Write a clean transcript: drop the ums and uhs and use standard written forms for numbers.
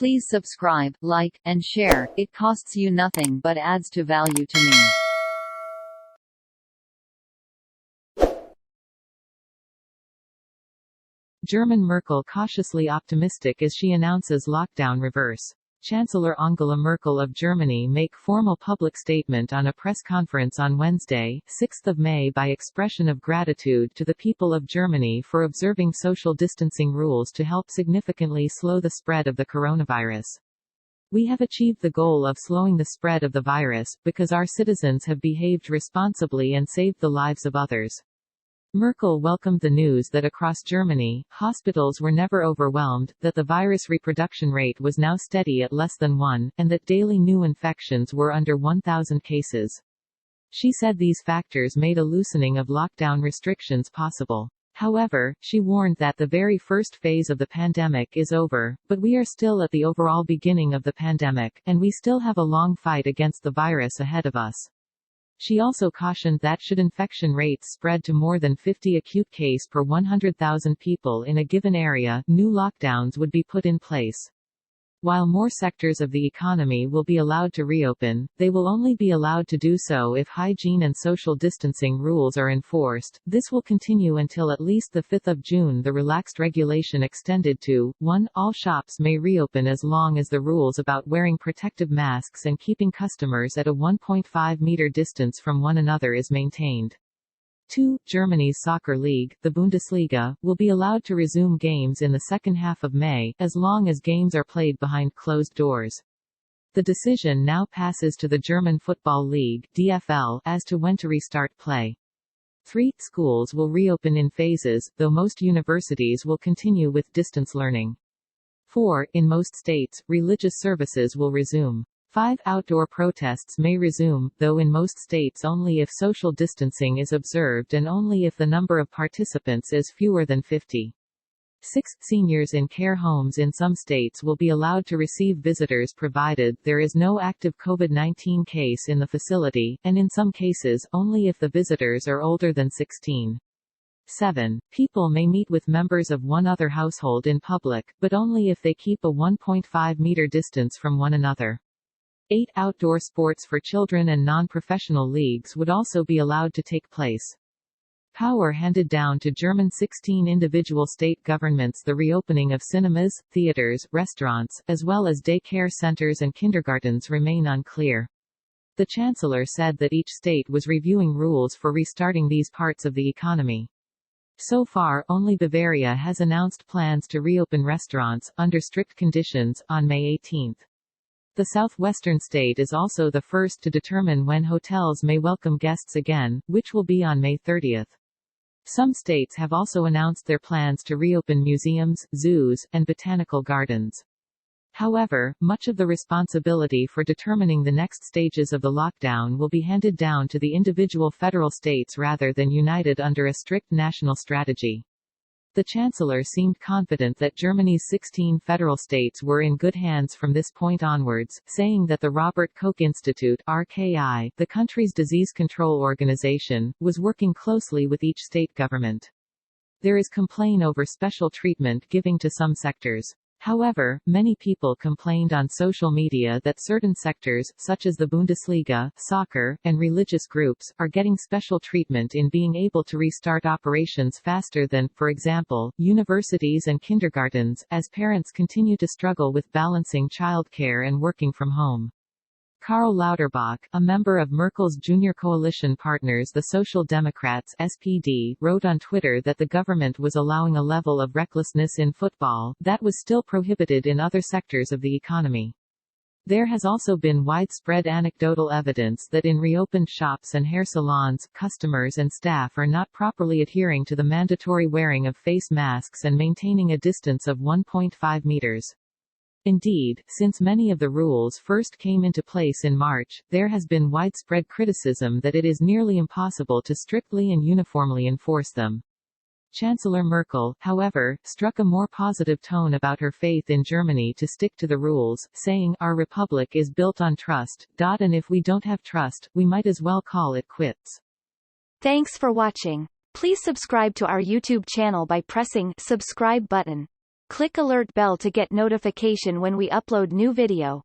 Please subscribe, like, and share. It costs you nothing but adds to value to me. German Merkel cautiously optimistic as she announces lockdown reverse. Chancellor Angela Merkel of Germany make formal public statement on a press conference on Wednesday, 6 May by expression of gratitude to the people of Germany for observing social distancing rules to help significantly slow the spread of the coronavirus. We have achieved the goal of slowing the spread of the virus, because our citizens have behaved responsibly and saved the lives of others. Merkel welcomed the news that across Germany, hospitals were never overwhelmed, that the virus reproduction rate was now steady at less than 1, and that daily new infections were under 1,000 cases. She said these factors made a loosening of lockdown restrictions possible. However, she warned that the very first phase of the pandemic is over, but we are still at the overall beginning of the pandemic, and we still have a long fight against the virus ahead of us. She also cautioned that should infection rates spread to more than 50 acute cases per 100,000 people in a given area, new lockdowns would be put in place. While more sectors of the economy will be allowed to reopen, they will only be allowed to do so if hygiene and social distancing rules are enforced. This will continue until at least 5 June. The relaxed regulation extended to 1. All shops may reopen as long as the rules about wearing protective masks and keeping customers at a 1.5-meter distance from one another is maintained. 2. Germany's soccer league, the Bundesliga, will be allowed to resume games in the second half of May, as long as games are played behind closed doors. The decision now passes to the German Football League (DFL) as to when to restart play. 3. Schools will reopen in phases, though most universities will continue with distance learning. 4. In most states, religious services will resume. 5. Outdoor protests may resume, though in most states only if social distancing is observed and only if the number of participants is fewer than 50. 6. Seniors in care homes in some states will be allowed to receive visitors provided there is no active COVID-19 case in the facility, and in some cases, only if the visitors are older than 16. 7. People may meet with members of one other household in public, but only if they keep a 1.5-meter distance from one another. 8. Outdoor sports for children and non-professional leagues would also be allowed to take place. Power handed down to German 16 individual state governments. The reopening of cinemas, theaters, restaurants, as well as daycare centers and kindergartens remain unclear. The Chancellor said that each state was reviewing rules for restarting these parts of the economy. So far, only Bavaria has announced plans to reopen restaurants, under strict conditions, on May 18. The southwestern state is also the first to determine when hotels may welcome guests again, which will be on May 30. Some states have also announced their plans to reopen museums, zoos, and botanical gardens. However, much of the responsibility for determining the next stages of the lockdown will be handed down to the individual federal states rather than united under a strict national strategy. The Chancellor seemed confident that Germany's 16 federal states were in good hands from this point onwards, saying that the Robert Koch Institute (RKI), the country's disease control organization, was working closely with each state government. There is complaint over special treatment given to some sectors. However, many people complained on social media that certain sectors, such as the Bundesliga, soccer, and religious groups, are getting special treatment in being able to restart operations faster than, for example, universities and kindergartens, as parents continue to struggle with balancing childcare and working from home. Karl Lauterbach, a member of Merkel's junior coalition partners the Social Democrats (SPD), wrote on Twitter that the government was allowing a level of recklessness in football that was still prohibited in other sectors of the economy. There has also been widespread anecdotal evidence that in reopened shops and hair salons, customers and staff are not properly adhering to the mandatory wearing of face masks and maintaining a distance of 1.5 meters. Indeed, since many of the rules first came into place in March, there has been widespread criticism that it is nearly impossible to strictly and uniformly enforce them. Chancellor Merkel, however, struck a more positive tone about her faith in Germany to stick to the rules, saying, "Our republic is built on trust, and if we don't have trust, we might as well call it quits." Thanks for watching. Please subscribe to our YouTube channel by pressing subscribe button. Click alert bell to get notification when we upload new video.